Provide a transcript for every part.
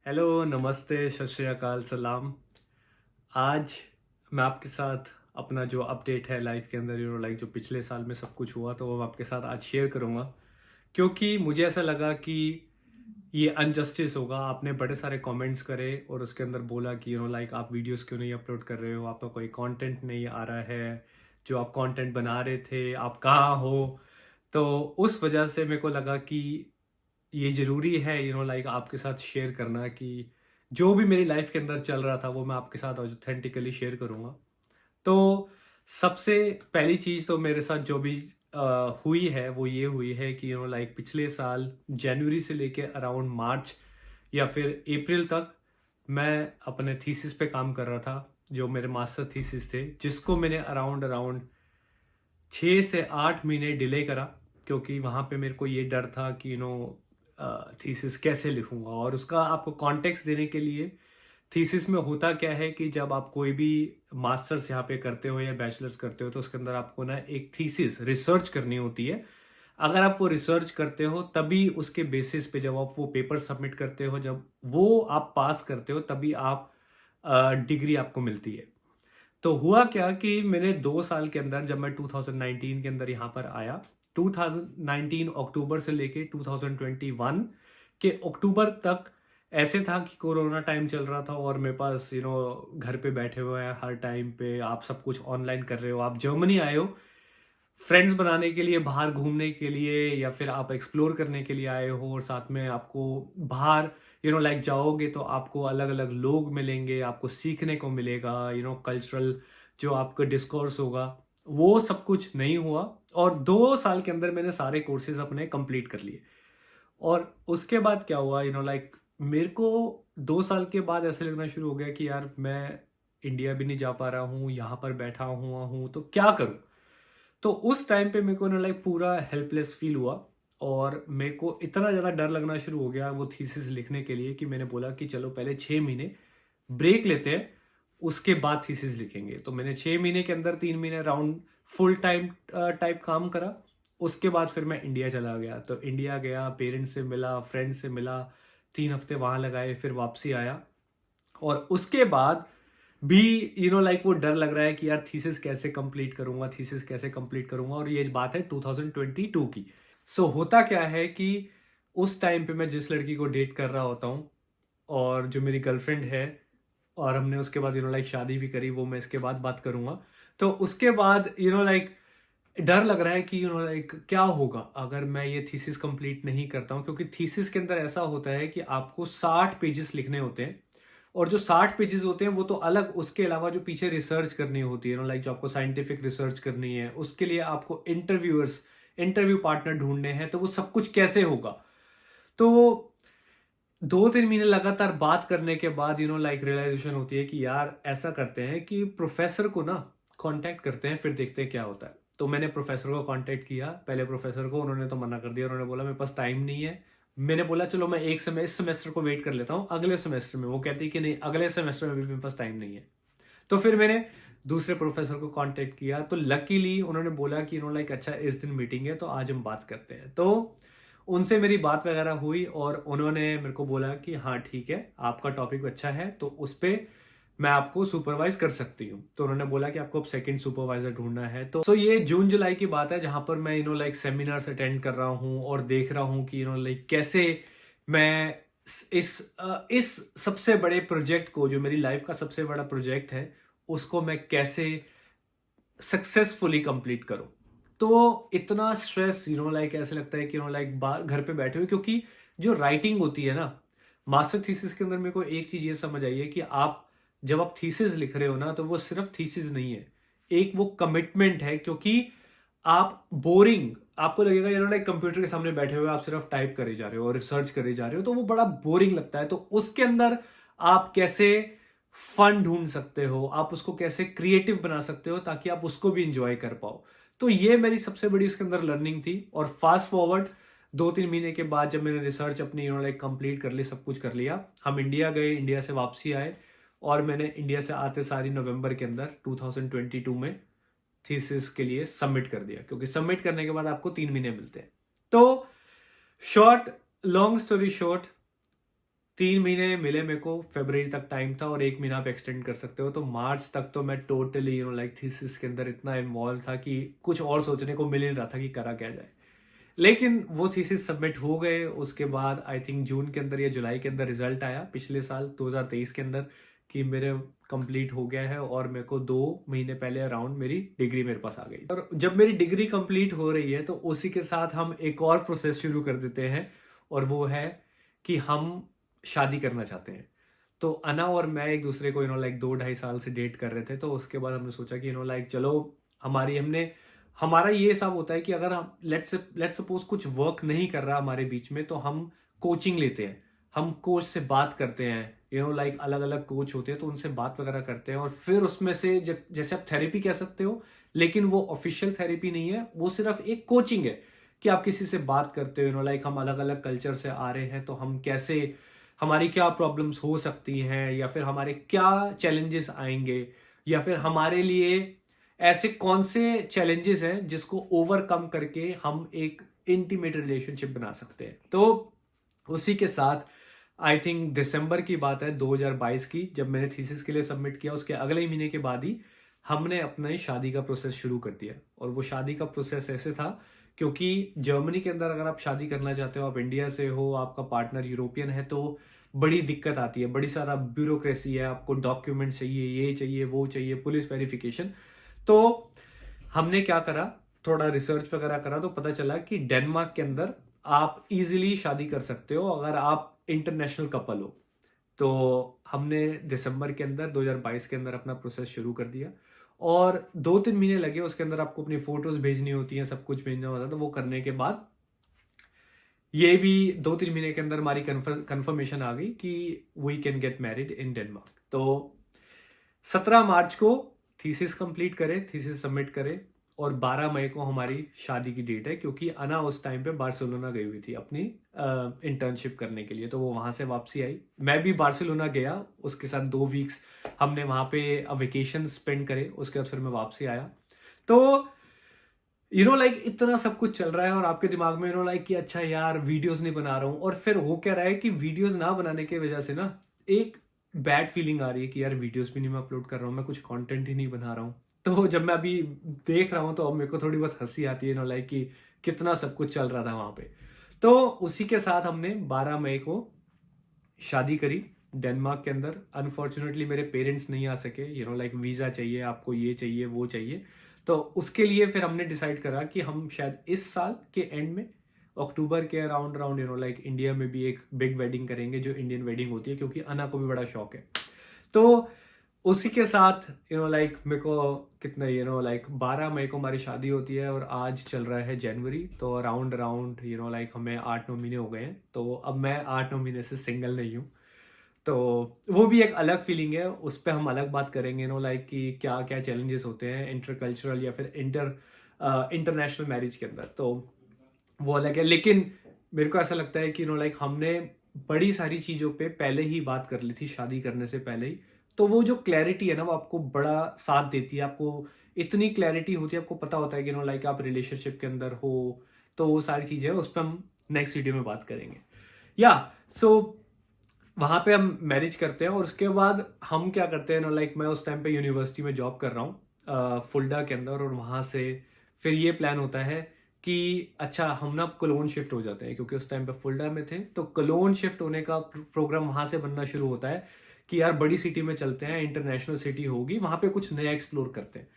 Hello, नमस्ते, सत श्री अकाल, सलाम। आज मैं आपके साथ अपना जो अपडेट है लाइफ के अंदर लाइक जो पिछले साल में सब कुछ हुआ तो वो मैं आपके साथ आज शेयर करूँगा। क्योंकि मुझे ऐसा लगा कि ये अनजस्टिस होगा। आपने बड़े सारे कमेंट्स करे और उसके अंदर बोला कि लाइक आप वीडियोस क्यों नहीं अपलोड कर रहे हो, आपका कोई कंटेंट नहीं आ रहा है, जो आप कंटेंट बना रहे थे आप कहाँ हो। तो उस वजह से मेरे को लगा कि ये ज़रूरी है लाइक आपके साथ शेयर करना कि जो भी मेरी लाइफ के अंदर चल रहा था वो मैं आपके साथ ऑथेंटिकली शेयर करूँगा। तो सबसे पहली चीज़ तो मेरे साथ जो भी हुई है वो ये हुई है कि लाइक पिछले साल जनवरी से लेके अराउंड मार्च या फिर अप्रैल तक मैं अपने थीसिस पे काम कर रहा था, जो मेरे मास्टर थीसिस थे, जिसको मैंने अराउंड अराउंड 6 से 8 महीने डिले करा। क्योंकि वहाँ पे मेरे को ये डर था कि थीसिस कैसे लिखूंगा। और उसका आपको कॉन्टेक्स्ट देने के लिए, थीसिस में होता क्या है कि जब आप कोई भी मास्टर्स यहाँ पे करते हो या बैचलर्स करते हो तो उसके अंदर आपको ना एक थीसिस रिसर्च करनी होती है। अगर आप वो रिसर्च करते हो तभी उसके बेसिस पे जब आप वो पेपर सबमिट करते हो, जब वो आप पास करते हो तभी आप डिग्री आपको मिलती है। तो हुआ क्या कि मैंने 2 साल के अंदर, जब मैं 2019 के अंदर यहाँ पर आया, 2019 अक्टूबर से लेके 2021 के अक्टूबर तक ऐसे था कि कोरोना टाइम चल रहा था और मेरे पास घर पे बैठे हुए हैं, हर टाइम पे आप सब कुछ ऑनलाइन कर रहे हो। आप जर्मनी आए हो फ्रेंड्स बनाने के लिए, बाहर घूमने के लिए, या फिर आप एक्सप्लोर करने के लिए आए हो, और साथ में आपको बाहर लाइक जाओगे तो आपको अलग अलग लोग मिलेंगे, आपको सीखने को मिलेगा, कल्चरल जो आपका डिस्कोर्स होगा। वो सब कुछ नहीं हुआ। और 2 साल के अंदर मैंने सारे कोर्सेज अपने कंप्लीट कर लिए। और उसके बाद क्या हुआ, लाइक मेरे को 2 साल के बाद ऐसे लगना शुरू हो गया कि यार मैं इंडिया भी नहीं जा पा रहा हूँ, यहाँ पर बैठा हुआ हूँ तो क्या करूँ। तो उस टाइम पे मेरे को लाइक पूरा हेल्पलेस फील हुआ। और मेरे को इतना ज़्यादा डर लगना शुरू हो गया वो थीसिस लिखने के लिए कि मैंने बोला कि चलो पहले 6 महीने ब्रेक लेते हैं, उसके बाद थीसिस लिखेंगे। तो मैंने 6 महीने के अंदर 3 महीने राउंड फुल टाइम टाइप काम करा। उसके बाद फिर मैं इंडिया चला गया। तो इंडिया गया, पेरेंट्स से मिला, फ्रेंड्स से मिला, 3 हफ्ते वहाँ लगाए, फिर वापसी आया। और उसके बाद भी लाइक वो डर लग रहा है कि यार थीसिस कैसे कंप्लीट करूंगा, थीसिस कैसे कंप्लीट करूंगा। और ये बात है 2022 की। होता क्या है कि उस टाइम पे मैं जिस लड़की को डेट कर रहा होता हूँ, और जो मेरी गर्लफ्रेंड है, और हमने उसके बाद लाइक शादी भी करी, वो मैं इसके बाद बात करूंगा। तो उसके बाद लाइक डर लग रहा है कि लाइक क्या होगा अगर मैं ये थीसिस कंप्लीट नहीं करता हूँ। क्योंकि थीसिस के अंदर ऐसा होता है कि आपको 60 पेजेस लिखने होते हैं। और जो 60 पेजेस होते हैं वो तो अलग, उसके अलावा जो पीछे रिसर्च करनी होती है लाइक जो आपको साइंटिफिक रिसर्च करनी है, उसके लिए आपको इंटरव्यू पार्टनर ढूंढने हैं। तो वो सब कुछ कैसे होगा। तो 2-3 महीने लगातार बात करने के बाद लाइक रियलाइजेशन होती है कि यार ऐसा करते हैं कि प्रोफेसर को ना कांटेक्ट करते हैं, फिर देखते हैं क्या होता है। तो मैंने प्रोफेसर को कांटेक्ट किया, पहले प्रोफेसर को, उन्होंने तो मना कर दिया। उन्होंने बोला मेरे पास टाइम नहीं है। मैंने बोला चलो मैं इस सेमेस्टर को वेट कर लेता हूँ, अगले सेमेस्टर में। वो कहती है कि नहीं, अगले सेमेस्टर में भी मेरे पास टाइम नहीं है। तो फिर मैंने दूसरे प्रोफेसर को कांटेक्ट किया। तो लकीली उन्होंने बोला कि लाइक अच्छा इस दिन मीटिंग है तो आज हम बात करते हैं। तो उनसे मेरी बात वगैरह हुई और उन्होंने मेरे को बोला कि हाँ ठीक है, आपका टॉपिक अच्छा है तो उस पर मैं आपको सुपरवाइज कर सकती हूँ। तो उन्होंने बोला कि आपको अब सेकंड सुपरवाइजर ढूंढना है। तो ये जून जुलाई की बात है, जहां पर मैं लाइक सेमिनार्स अटेंड कर रहा हूँ और देख रहा हूँ कि लाइक कैसे मैं इस सबसे बड़े प्रोजेक्ट को, जो मेरी लाइफ का सबसे बड़ा प्रोजेक्ट है, उसको मैं कैसे सक्सेसफुली कंप्लीट करूं। तो इतना स्ट्रेस लाइक ऐसे लगता है कि लाइक घर पे बैठे हुए, क्योंकि जो राइटिंग होती है ना मास्टर थीसिस के अंदर, मेरे को एक चीज ये समझ आई है कि आप जब आप थीसिस लिख रहे हो ना तो वो सिर्फ थीसिस नहीं है, एक वो कमिटमेंट है। क्योंकि आप बोरिंग, आपको लगेगा लाइक कंप्यूटर के सामने बैठे हुए आप सिर्फ टाइप करे जा रहे हो और रिसर्च करे जा रहे हो, तो वो बड़ा बोरिंग लगता है। तो उसके अंदर आप कैसे फन ढूंढ सकते हो, आप उसको कैसे क्रिएटिव बना सकते हो ताकि आप उसको भी इंजॉय कर पाओ। तो ये मेरी सबसे बड़ी इसके अंदर लर्निंग थी। और फास्ट फॉरवर्ड 2-3 महीने के बाद जब मैंने रिसर्च अपनी लाइक कंप्लीट कर ली, सब कुछ कर लिया, हम इंडिया गए, इंडिया से वापसी आए। और मैंने इंडिया से आते सारी नवंबर के अंदर 2022 में थीसिस के लिए सबमिट कर दिया। क्योंकि सबमिट करने के बाद आपको 3 महीने मिलते हैं। तो शॉर्ट लॉन्ग स्टोरी शॉर्ट, 3 महीने मिले मेरे को, फरवरी तक टाइम था और 1 महीना आप एक्सटेंड कर सकते हो। तो मार्च तक तो मैं टोटली लाइक थीसिस के अंदर इतना इन्वॉल्व था कि कुछ और सोचने को मिल ही नहीं रहा था कि करा क्या जाए। लेकिन वो थीसिस सबमिट हो गए। उसके बाद आई थिंक जून के अंदर या जुलाई के अंदर रिजल्ट आया पिछले साल 2023 के अंदर कि मेरे कंप्लीट हो गया है, और मेरे को 2 महीने पहले अराउंड मेरी डिग्री मेरे पास आ गई। और जब मेरी डिग्री कंप्लीट हो रही है तो उसी के साथ हम एक और प्रोसेस शुरू कर देते हैं, और वो है कि हम शादी करना चाहते हैं। तो अना और मैं एक दूसरे को लाइक 2-2.5 साल से डेट कर रहे थे। तो उसके बाद हमने सोचा कि लाइक चलो, हमारा ये हिसाब होता है कि अगर हम लेट्स सपोज कुछ वर्क नहीं कर रहा हमारे बीच में, तो हम कोचिंग लेते हैं, हम कोच से बात करते हैं, लाइक अलग अलग कोच होते हैं तो उनसे बात वगैरह करते हैं, और फिर उसमें से जैसे आप थेरेपी कह सकते हो, लेकिन वो ऑफिशियल थेरेपी नहीं है, वो सिर्फ एक कोचिंग है कि आप किसी से बात करते हो। लाइक हम अलग अलग कल्चर से आ रहे हैं, तो हम कैसे, हमारी क्या प्रॉब्लम्स हो सकती हैं, या फिर हमारे क्या चैलेंजेस आएंगे, या फिर हमारे लिए ऐसे कौन से चैलेंजेस हैं जिसको ओवरकम करके हम एक इंटीमेट रिलेशनशिप बना सकते हैं। तो उसी के साथ आई थिंक दिसंबर की बात है 2022 की, जब मैंने थीसिस के लिए सबमिट किया, उसके अगले ही महीने के बाद ही हमने अपने शादी का प्रोसेस शुरू कर दिया। और वो शादी का प्रोसेस ऐसे था, क्योंकि जर्मनी के अंदर अगर आप शादी करना चाहते हो, आप इंडिया से हो, आपका पार्टनर यूरोपियन है, तो बड़ी दिक्कत आती है, बड़ी सारा ब्यूरोक्रेसी है, आपको डॉक्यूमेंट चाहिए, ये चाहिए, वो चाहिए, पुलिस वेरिफिकेशन। तो हमने क्या करा, थोड़ा रिसर्च वगैरह करा, तो पता चला कि डेनमार्क के अंदर आप इजीली शादी कर सकते हो अगर आप इंटरनेशनल कपल हो। तो हमने दिसंबर के अंदर 2022 के अंदर अपना प्रोसेस शुरू कर दिया, और 2-3 महीने लगे। उसके अंदर आपको अपनी फोटोज भेजनी होती हैं, सब कुछ भेजना होता है। तो वो करने के बाद ये भी 2-3 महीने के अंदर हमारी कंफर्मेशन आ गई कि we can get married in Denmark. तो 17 मार्च को थीसिस कंप्लीट करे, थीसिस सबमिट करे, और 12 मई को हमारी शादी की डेट है, क्योंकि अना उस टाइम पे बार्सिलोना गई हुई थी अपनी इंटर्नशिप करने के लिए। तो वो वहां से वापसी आई, मैं भी बार्सिलोना गया, उसके साथ 2 वीक्स हमने वहां पे वेकेशन स्पेंड करे। उसके बाद फिर मैं वापसी आया। तो लाइक इतना सब कुछ चल रहा है, और आपके दिमाग में लाइक कि अच्छा यार वीडियोस नहीं बना रहा हूँ, और फिर हो क्या रहा है कि वीडियोस ना बनाने की वजह से ना एक बैड फीलिंग आ रही है कि यार वीडियोस भी नहीं मैं अपलोड कर रहा हूँ, मैं कुछ कंटेंट ही नहीं बना रहा हूँ। तो जब मैं अभी देख रहा हूँ तो अब मेरे को थोड़ी बहुत हंसी आती है लाइक कि कितना सब कुछ चल रहा था वहां पे। तो उसी के साथ हमने 12 मई को शादी करी डेनमार्क के अंदर। अनफॉर्चुनेटली मेरे पेरेंट्स नहीं आ सके, लाइक वीजा चाहिए आपको, ये चाहिए, वो चाहिए। तो उसके लिए फिर हमने डिसाइड करा कि हम शायद इस साल के एंड में, अक्टूबर के अराउंड अराउंड लाइक इंडिया में भी एक बिग वेडिंग करेंगे, जो इंडियन वेडिंग होती है, क्योंकि अना को भी बड़ा शौक है। तो उसी के साथ लाइक मेरे को कितना लाइक 12 मई को हमारी शादी होती है, और आज चल रहा है जनवरी। तो अराउंड अराउंड लाइक हमें 8-9 महीने हो गए हैं। तो अब मैं 8-9 महीने से सिंगल नहीं हूँ। तो वो भी एक अलग फीलिंग है, उस पर हम अलग बात करेंगे लाइक कि क्या क्या चैलेंजेस होते हैं इंटरकल्चरल या फिर इंटरनेशनल मैरिज के अंदर। तो वो अलग है। लेकिन मेरे को ऐसा लगता है कि लाइक हमने बड़ी सारी चीज़ों पे पहले ही बात कर ली थी शादी करने से पहले ही। तो वो जो क्लैरिटी है ना, वो आपको बड़ा साथ देती है। आपको इतनी क्लैरिटी होती है, आपको पता होता है कि लाइक आप रिलेशनशिप के अंदर हो। तो वो सारी चीज़ें उस पर हम नेक्स्ट वीडियो में बात करेंगे। या सो वहां पे हम मैरिज करते हैं, और उसके बाद हम क्या करते हैं ना, लाइक मैं उस टाइम पे यूनिवर्सिटी में जॉब कर रहा हूँ फुल्डा के अंदर, और वहां से फिर ये प्लान होता है कि अच्छा हम ना कोलोन शिफ्ट हो जाते हैं, क्योंकि उस टाइम पे फुल्डा में थे। तो कोलोन शिफ्ट होने का प्रोग्राम वहां से बनना शुरू होता है कि यार बड़ी सिटी में चलते हैं, इंटरनेशनल सिटी होगी, वहां पे कुछ नया एक्सप्लोर करते हैं।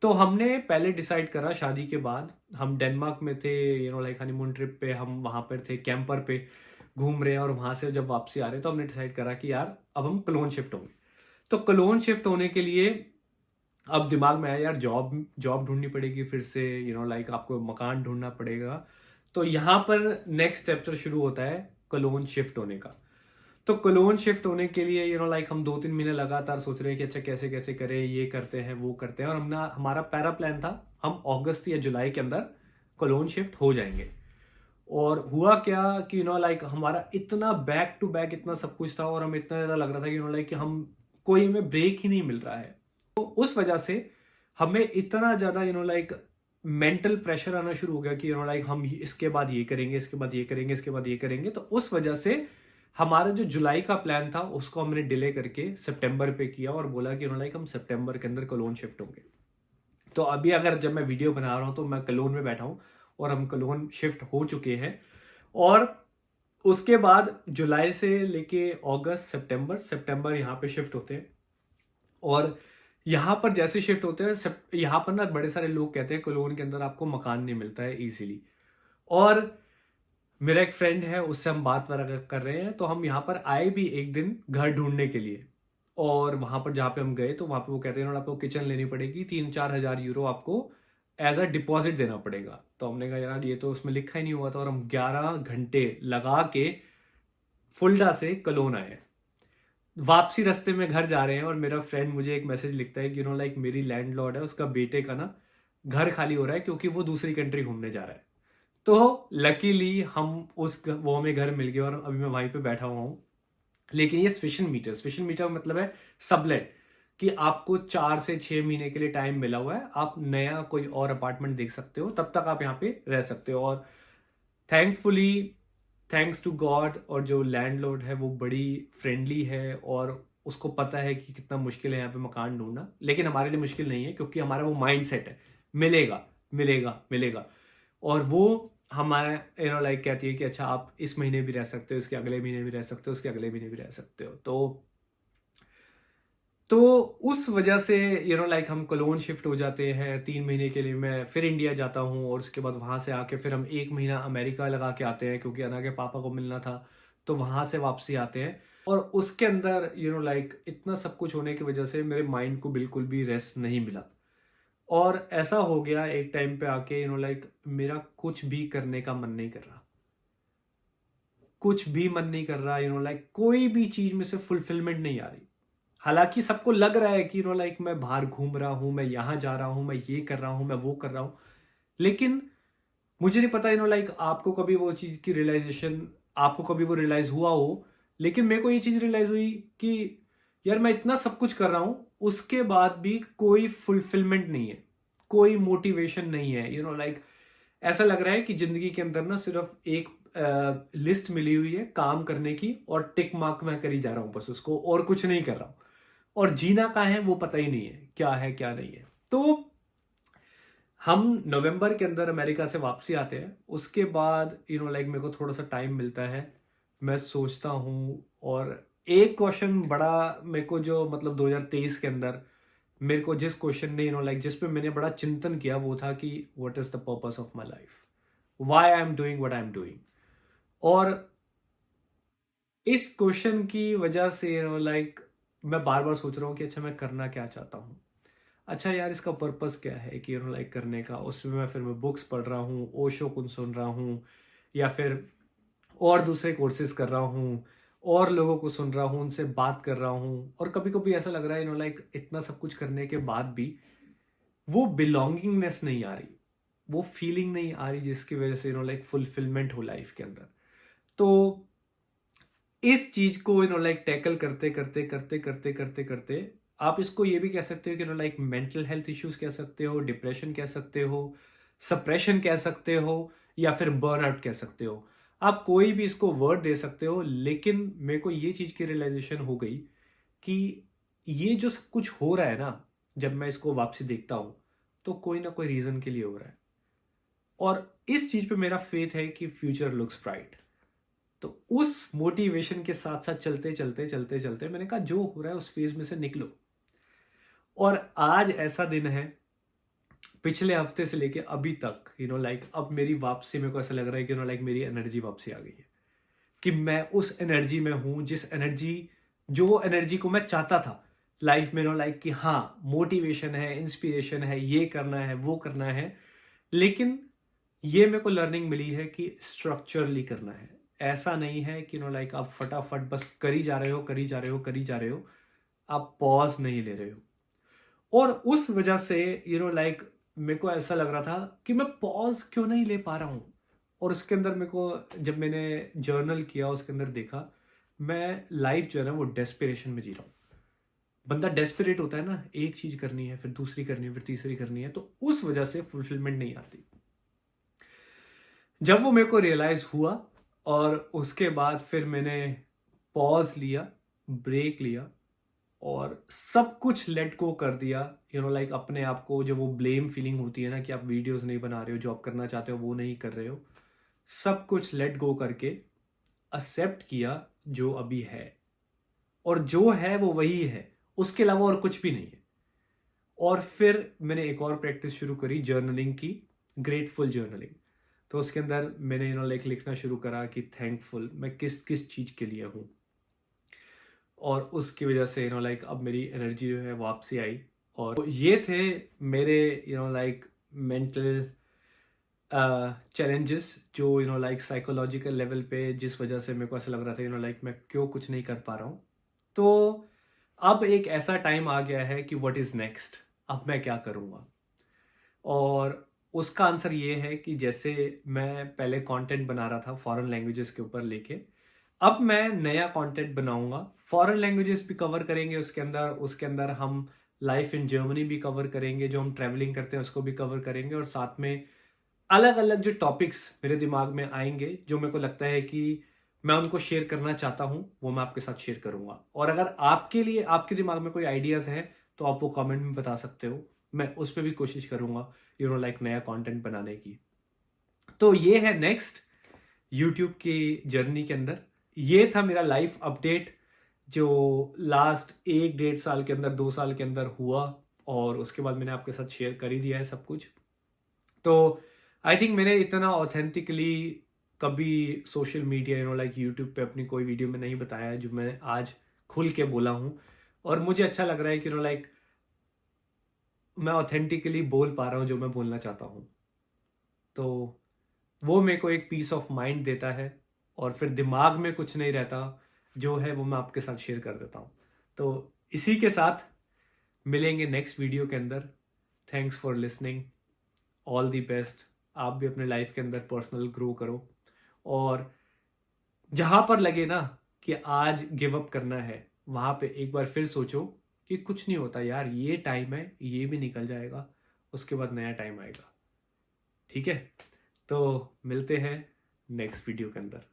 तो हमने पहले डिसाइड करा, शादी के बाद हम डेनमार्क में थे, लाइक हनीमून ट्रिप पे हम वहां पर थे, कैंपर पे घूम रहे हैं, और वहां से जब वापसी आ रहे हैं तो हमने डिसाइड करा कि यार अब हम कलोन शिफ्ट होंगे। तो कलोन शिफ्ट होने के लिए अब दिमाग में आया यार जॉब जॉब ढूंढनी पड़ेगी फिर से, लाइक आपको मकान ढूंढना पड़ेगा। तो यहाँ पर नेक्स्ट चैप्टर शुरू होता है कलोन शिफ्ट होने का। तो कलोन शिफ्ट होने के लिए लाइक हम 2-3 महीने लगातार सोच रहे हैं कि अच्छा कैसे कैसे करें, ये करते हैं, वो करते हैं। और हमारा पैरा प्लान था हम अगस्त या जुलाई के अंदर कलोन शिफ्ट हो जाएंगे। और हुआ क्या कि लाइक हमारा इतना बैक टू बैक इतना सब कुछ था, और हमें इतना ज्यादा लग रहा था कि लाइक कि हम कोई हमें ब्रेक ही नहीं मिल रहा है। तो उस वजह से हमें इतना ज्यादा लाइक मेंटल प्रेशर आना शुरू हो गया कि लाइक हम इसके बाद ये करेंगे, इसके बाद ये करेंगे, इसके बाद ये करेंगे। तो उस वजह से हमारा जो जुलाई का प्लान था उसको हमने डिले करके सितंबर पे किया और बोला कि लाइक हम सितंबर के अंदर कलोन शिफ्ट होंगे। तो अभी अगर जब मैं वीडियो बना रहा हूँ तो मैं कलोन में बैठा हूँ और हम कलोन शिफ्ट हो चुके हैं। और उसके बाद जुलाई से लेके अगस्त सितंबर सितंबर यहाँ पे शिफ्ट होते हैं। और यहाँ पर जैसे शिफ्ट होते हैं यहाँ पर ना बड़े सारे लोग कहते हैं कलोन के अंदर आपको मकान नहीं मिलता है इजीली। और मेरा एक फ्रेंड है, उससे हम बात वगैरह कर रहे हैं, तो हम यहाँ पर आए भी एक दिन घर ढूंढने के लिए। और वहां पर जहाँ पे हम गए तो वहां पे वो कहते हैं आपको किचन लेनी पड़ेगी, 3-4 हज़ार यूरो आपको एज अ डिपॉजिट देना पड़ेगा। तो हमने कहा यार ये तो उसमें लिखा ही नहीं हुआ था। और हम 11 घंटे लगा के फुल्डा से कलोन आए। वापसी रास्ते में घर जा रहे हैं और मेरा फ्रेंड मुझे एक मैसेज लिखता है कि लाइक मेरी लैंडलॉर्ड है, उसका बेटे का ना घर खाली हो रहा है क्योंकि वो दूसरी कंट्री घूमने जा रहा है। तो लकीली हम वो हमें घर मिल गया और अभी मैं वहीं पे बैठा हुआ हूँ। लेकिन ये स्पेशल मीटर मतलब है सबलेट, कि आपको 4 से 6 महीने के लिए टाइम मिला हुआ है, आप नया कोई और अपार्टमेंट देख सकते हो, तब तक आप यहाँ पे रह सकते हो। और थैंकफुली थैंक्स टू गॉड, और जो लैंडलॉर्ड है वो बड़ी फ्रेंडली है और उसको पता है कि कितना मुश्किल है यहाँ पे मकान ढूंढना। लेकिन हमारे लिए मुश्किल नहीं है क्योंकि हमारा वो माइंड सेट है, मिलेगा मिलेगा मिलेगा। और वो हमारे लाइक कहती है कि अच्छा आप इस महीने भी रह सकते हो, इसके अगले महीने भी रह सकते हो, उसके अगले महीने भी रह सकते हो। तो उस वजह से लाइक हम कोलोन शिफ्ट हो जाते हैं 3 महीने के लिए। मैं फिर इंडिया जाता हूँ और उसके बाद वहाँ से आके फिर हम 1 महीना अमेरिका लगा के आते हैं क्योंकि अना के पापा को मिलना था। तो वहाँ से वापसी आते हैं और उसके अंदर लाइक इतना सब कुछ होने की वजह से मेरे माइंड को बिल्कुल भी रेस्ट नहीं मिला। और ऐसा हो गया एक टाइम पे आके लाइक मेरा कुछ भी करने का मन नहीं कर रहा, कुछ भी मन नहीं कर रहा। लाइक कोई भी चीज में से फुलफिलमेंट नहीं आ रही। हालांकि सबको लग रहा है कि लाइक मैं बाहर घूम रहा हूं, मैं यहां जा रहा हूं, मैं ये कर रहा हूं, मैं वो कर रहा हूं। लेकिन मुझे नहीं पता लाइक आपको कभी वो चीज की रियलाइजेशन, आपको कभी वो रियलाइज हुआ हो। लेकिन मेरे को ये चीज रियलाइज हुई कि यार मैं इतना सब कुछ कर रहा हूं, उसके बाद भी कोई फुलफिलमेंट नहीं है, कोई मोटिवेशन नहीं है। लाइक ऐसा लग रहा है कि जिंदगी के अंदर ना सिर्फ एक लिस्ट मिली हुई है काम करने की और टिक मार्क मैं करी जा रहा हूं बस उसको, और कुछ नहीं कर रहा हूं। और जीना कहाँ है वो पता ही नहीं है क्या नहीं है। तो हम नवंबर के अंदर अमेरिका से वापसी आते हैं। उसके बाद लाइक मेरे को थोड़ा सा टाइम मिलता है, मैं सोचता हूँ। और एक क्वेश्चन बड़ा मेरे को जो मतलब 2023 के अंदर मेरे को जिस क्वेश्चन ने लाइक जिस पे मैंने बड़ा चिंतन किया वो था कि what is the purpose of my life, why I am doing what I am doing. और इस क्वेश्चन की वजह से लाइक मैं बार बार सोच रहा हूँ कि अच्छा मैं करना क्या चाहता हूँ। अच्छा यार इसका पर्पस क्या है कि लाइक करने का। उसमें मैं बुक्स पढ़ रहा हूँ, ओशो को सुन रहा हूँ, या फिर और दूसरे कोर्सेज कर रहा हूँ, और लोगों को सुन रहा हूँ, उनसे बात कर रहा हूँ। और कभी कभी ऐसा लग रहा है लाइक इतना सब कुछ करने के बाद भी वो बिलोंगिंगनेस नहीं आ रही, वो फीलिंग नहीं आ रही जिसकी वजह से लाइक फुलफिलमेंट हो लाइफ के अंदर। तो इस चीज को लाइक टैकल करते करते करते करते करते करते आप इसको ये भी कह सकते हो कि लाइक मेंटल हेल्थ इश्यूज कह सकते हो, डिप्रेशन कह सकते हो, सप्रेशन कह सकते हो, या फिर बर्नआउट कह सकते हो। आप कोई भी इसको वर्ड दे सकते हो। लेकिन मेरे को ये चीज की रियलाइजेशन हो गई कि ये जो सब कुछ हो रहा है ना, जब मैं इसको वापसी देखता हूं तो कोई ना कोई रीजन के लिए हो रहा है। और इस चीज पे मेरा फेथ है कि फ्यूचर लुक्स ब्राइट। तो उस मोटिवेशन के साथ साथ चलते चलते चलते चलते मैंने कहा जो हो रहा है उस फेज में से निकलो। और आज ऐसा दिन है, पिछले हफ्ते से लेके अभी तक लाइक अब मेरी वापसी, मेरे को ऐसा लग रहा है कि लाइक मेरी एनर्जी वापसी आ गई है, कि मैं उस एनर्जी में हूं जिस एनर्जी, जो एनर्जी को मैं चाहता था लाइफ में। लाइक कि हाँ मोटिवेशन है, इंस्पिरेशन है, ये करना है वो करना है। लेकिन ये मेरे को लर्निंग मिली है कि स्ट्रक्चरली करना है। ऐसा नहीं है कि लाइक आप फटाफट बस करी जा रहे हो करी जा रहे हो करी जा रहे हो, आप पॉज नहीं ले रहे हो। और उस वजह से लाइक मेरे को ऐसा लग रहा था कि मैं पॉज क्यों नहीं ले पा रहा हूं। और उसके अंदर मेरे को जब मैंने जर्नल किया उसके अंदर देखा मैं लाइफ जो है ना वो डेस्पिरेशन में जी रहा हूँ। बंदा डेस्परेट होता है ना, एक चीज करनी है, फिर दूसरी करनी है, फिर तीसरी करनी है, तो उस वजह से फुलफिलमेंट नहीं आती। जब वो मेरे को रियलाइज हुआ और उसके बाद फिर मैंने पॉज लिया, ब्रेक लिया और सब कुछ लेट गो कर दिया। लाइक अपने आप को, जो वो ब्लेम फीलिंग होती है ना कि आप वीडियोस नहीं बना रहे हो, जो आप करना चाहते हो वो नहीं कर रहे हो, सब कुछ लेट गो करके एक्सेप्ट किया जो अभी है, और जो है वो वही है, उसके अलावा और कुछ भी नहीं है। और फिर मैंने एक और प्रैक्टिस शुरू करी जर्नलिंग की, ग्रेटफुल जर्नलिंग। तो उसके अंदर मैंने लाइक लिखना शुरू करा कि थैंकफुल मैं किस किस चीज़ के लिए हूँ, और उसकी वजह से लाइक अब मेरी एनर्जी जो है वापसी आई। और ये थे मेरे लाइक मेंटल चैलेंजेस, जो लाइक साइकोलॉजिकल लेवल पे, जिस वजह से मेरे को ऐसा लग रहा था लाइक मैं क्यों कुछ नहीं कर पा रहा हूँ। तो अब एक ऐसा टाइम आ गया है कि व्हाट इज़ नेक्स्ट, अब मैं क्या करूँगा। और उसका आंसर ये है कि जैसे मैं पहले कंटेंट बना रहा था फॉरेन लैंग्वेजेस के ऊपर लेके, अब मैं नया कंटेंट बनाऊंगा, फॉरेन लैंग्वेजेस भी कवर करेंगे उसके अंदर हम लाइफ इन जर्मनी भी कवर करेंगे, जो हम ट्रैवलिंग करते हैं उसको भी कवर करेंगे, और साथ में अलग अलग जो टॉपिक्स मेरे दिमाग में आएंगे, जो मेरे को लगता है कि मैं उनको शेयर करना चाहता हूं, वो मैं आपके साथ शेयर करूंगा। और अगर आपके लिए, आपके दिमाग में कोई आइडियाज हैं तो आप वो कमेंट में बता सकते हो, मैं उस पर भी कोशिश करूंगा लाइक नया कंटेंट बनाने की। तो ये है नेक्स्ट यूट्यूब की जर्नी के अंदर, ये था मेरा लाइफ अपडेट जो लास्ट 1-1.5 साल के अंदर, 2 साल के अंदर हुआ, और उसके बाद मैंने आपके साथ शेयर कर ही दिया है सब कुछ। तो आई थिंक मैंने इतना ऑथेंटिकली कभी सोशल मीडिया लाइक यूट्यूब पे अपनी कोई वीडियो में नहीं बताया है, जो मैं आज खुल के बोला हूँ। और मुझे अच्छा लग रहा है कि लाइक मैं ऑथेंटिकली बोल पा रहा हूँ जो मैं बोलना चाहता हूँ। तो वो मेरे को एक पीस ऑफ माइंड देता है, और फिर दिमाग में कुछ नहीं रहता, जो है वो मैं आपके साथ शेयर कर देता हूँ। तो इसी के साथ मिलेंगे नेक्स्ट वीडियो के अंदर। Thanks for listening, all the best. आप भी अपने लाइफ के अंदर पर्सनल ग्रो करो, और जहां पर लगे ना कि आज गिव अप करना है, वहां पे एक बार फिर सोचो कि कुछ नहीं होता यार, ये टाइम है, ये भी निकल जाएगा, उसके बाद नया टाइम आएगा। ठीक है, तो मिलते हैं नेक्स्ट वीडियो के अंदर।